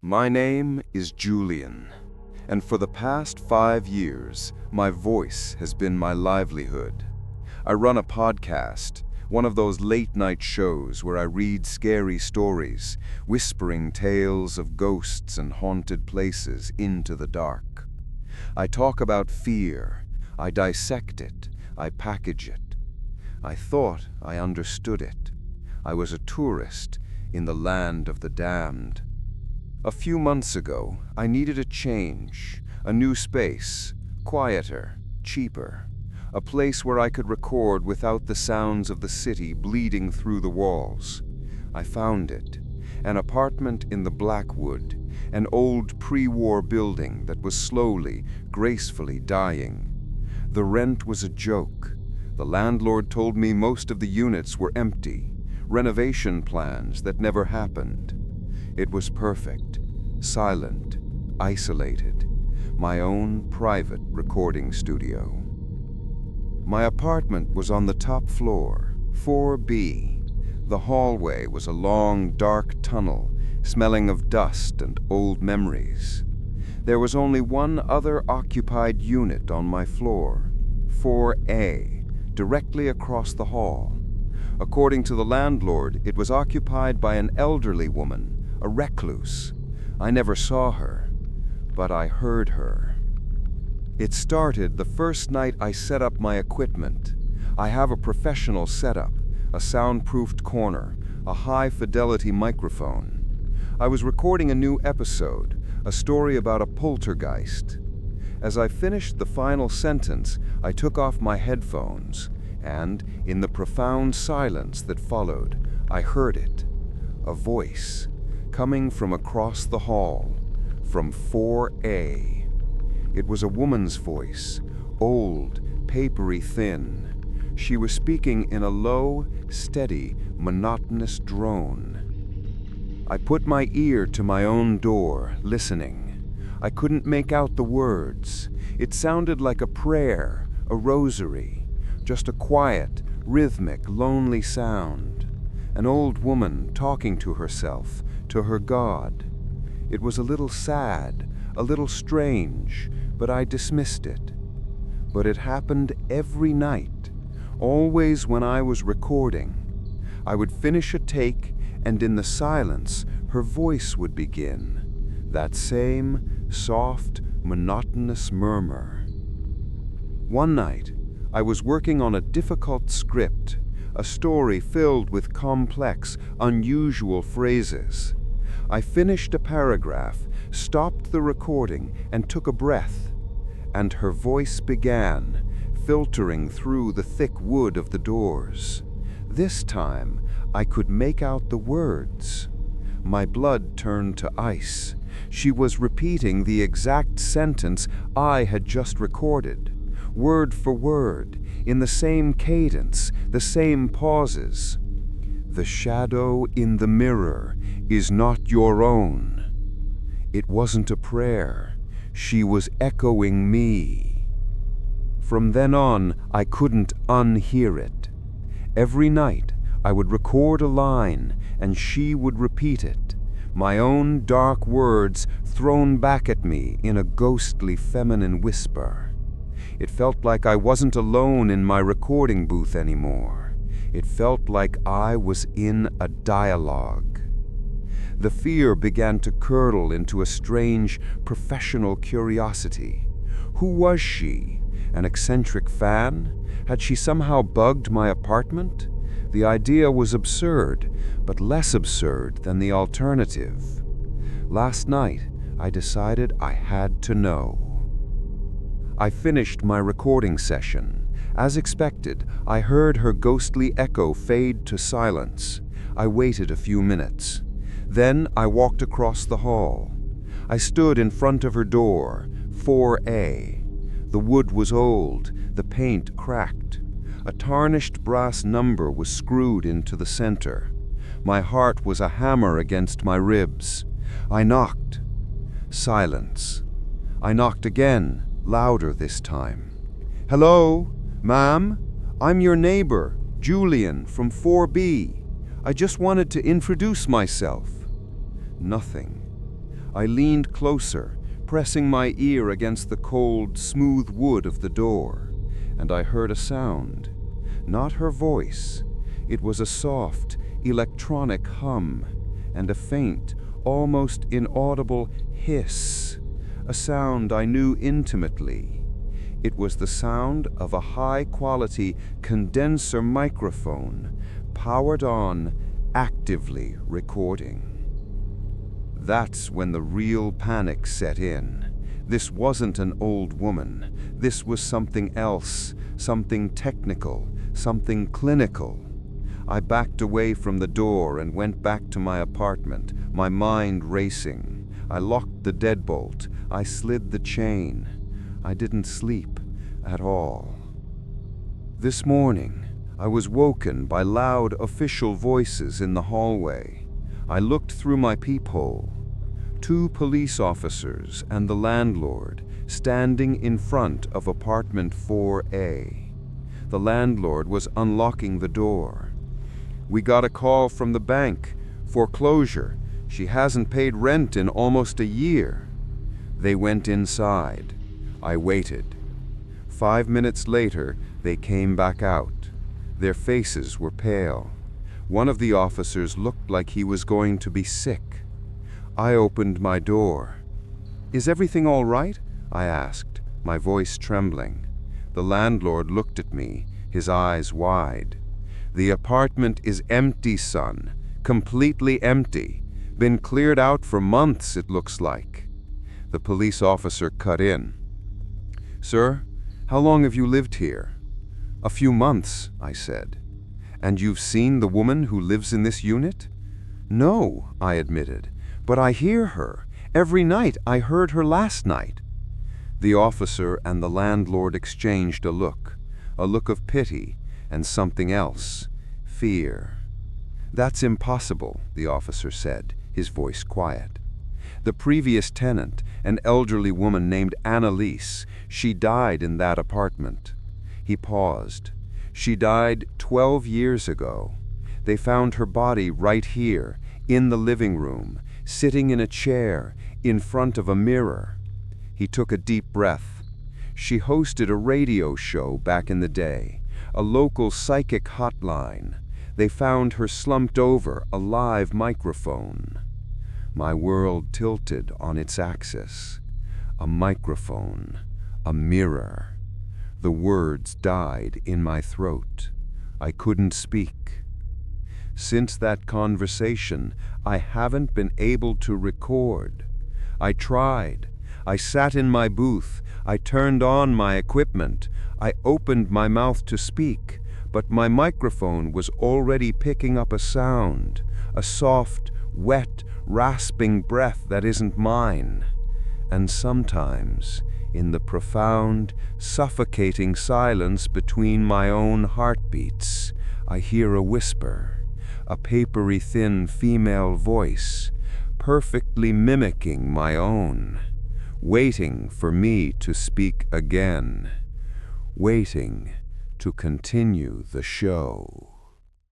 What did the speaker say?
My name is Julian, and for the past 5 years, my voice has been my livelihood. I run a podcast, one of those late-night shows where I read scary stories, whispering tales of ghosts and haunted places into the dark. I talk about fear, I dissect it, I package it. I thought I understood it. I was a tourist in the land of the damned. A few months ago, I needed a change, a new space, quieter, cheaper, a place where I could record without the sounds of the city bleeding through the walls. I found it, an apartment in the Blackwood, an old pre-war building that was slowly, gracefully dying. The rent was a joke. The landlord told me most of the units were empty, renovation plans that never happened. It was perfect, silent, isolated, my own private recording studio. My apartment was on the top floor, 4B. The hallway was a long, dark tunnel, smelling of dust and old memories. There was only one other occupied unit on my floor, 4A, directly across the hall. According to the landlord, it was occupied by an elderly woman, a recluse. I never saw her, but I heard her. It started the first night I set up my equipment. I have a professional setup, a soundproofed corner, a high-fidelity microphone. I was recording a new episode, a story about a poltergeist. As I finished the final sentence, I took off my headphones, and, in the profound silence that followed, I heard it, a voice, coming from across the hall, from 4A. It was a woman's voice, old, papery thin. She was speaking in a low, steady, monotonous drone. I put my ear to my own door, listening. I couldn't make out the words. It sounded like a prayer, a rosary, just a quiet, rhythmic, lonely sound. An old woman talking to herself, to her God. It was a little sad, a little strange, but I dismissed it. But it happened every night, always when I was recording. I would finish a take, and in the silence, her voice would begin, that same soft, monotonous murmur. One night, I was working on a difficult script, a story filled with complex, unusual phrases. I finished a paragraph, stopped the recording, and took a breath. And her voice began, filtering through the thick wood of the doors. This time, I could make out the words. My blood turned to ice. She was repeating the exact sentence I had just recorded, word for word, in the same cadence, the same pauses. The shadow in the mirror is not your own. It wasn't a prayer. She was echoing me. From then on, I couldn't unhear it. Every night, I would record a line, and she would repeat it, my own dark words thrown back at me in a ghostly feminine whisper. It felt like I wasn't alone in my recording booth anymore. It felt like I was in a dialogue. The fear began to curdle into a strange, professional curiosity. Who was she? An eccentric fan? Had she somehow bugged my apartment? The idea was absurd, but less absurd than the alternative. Last night, I decided I had to know. I finished my recording session. As expected, I heard her ghostly echo fade to silence. I waited a few minutes. Then I walked across the hall. I stood in front of her door, 4A. The wood was old, the paint cracked. A tarnished brass number was screwed into the center. My heart was a hammer against my ribs. I knocked. Silence. I knocked again, louder this time. "Hello? Ma'am, I'm your neighbor, Julian, from 4B. I just wanted to introduce myself." Nothing. I leaned closer, pressing my ear against the cold, smooth wood of the door, and I heard a sound. Not her voice. It was a soft, electronic hum, and a faint, almost inaudible hiss, a sound I knew intimately. It was the sound of a high-quality condenser microphone, powered on, actively recording. That's when the real panic set in. This wasn't an old woman. This was something else, something technical, something clinical. I backed away from the door and went back to my apartment, my mind racing. I locked the deadbolt. I slid the chain. I didn't sleep at all. This morning, I was woken by loud official voices in the hallway. I looked through my peephole. 2 police officers and the landlord standing in front of apartment 4A. The landlord was unlocking the door. "We got a call from the bank. Foreclosure. She hasn't paid rent in almost a year." They went inside. I waited. 5 minutes later, they came back out. Their faces were pale. One of the officers looked like he was going to be sick. I opened my door. "Is everything all right?" I asked, my voice trembling. The landlord looked at me, his eyes wide. "The apartment is empty, son. Completely empty. Been cleared out for months, it looks like." The police officer cut in. "Sir, how long have you lived here?" "A few months," I said. "And you've seen the woman who lives in this unit?" "No," I admitted. "But I hear her. Every night. I heard her last night." The officer and the landlord exchanged a look of pity and something else, fear. "That's impossible," the officer said, his voice quiet. "The previous tenant, an elderly woman named Annalise, she died in that apartment." He paused. "She died 12 years ago. They found her body right here, in the living room, sitting in a chair, in front of a mirror." He took a deep breath. "She hosted a radio show back in the day, a local psychic hotline. They found her slumped over a live microphone." My world tilted on its axis. A microphone, a mirror. The words died in my throat. I couldn't speak. Since that conversation, I haven't been able to record. I tried. I sat in my booth. I turned on my equipment. I opened my mouth to speak, but my microphone was already picking up a sound, a soft, wet, rasping breath that isn't mine. And sometimes, in the profound, suffocating silence between my own heartbeats, I hear a whisper. A papery thin female voice, perfectly mimicking my own, waiting for me to speak again, waiting to continue the show.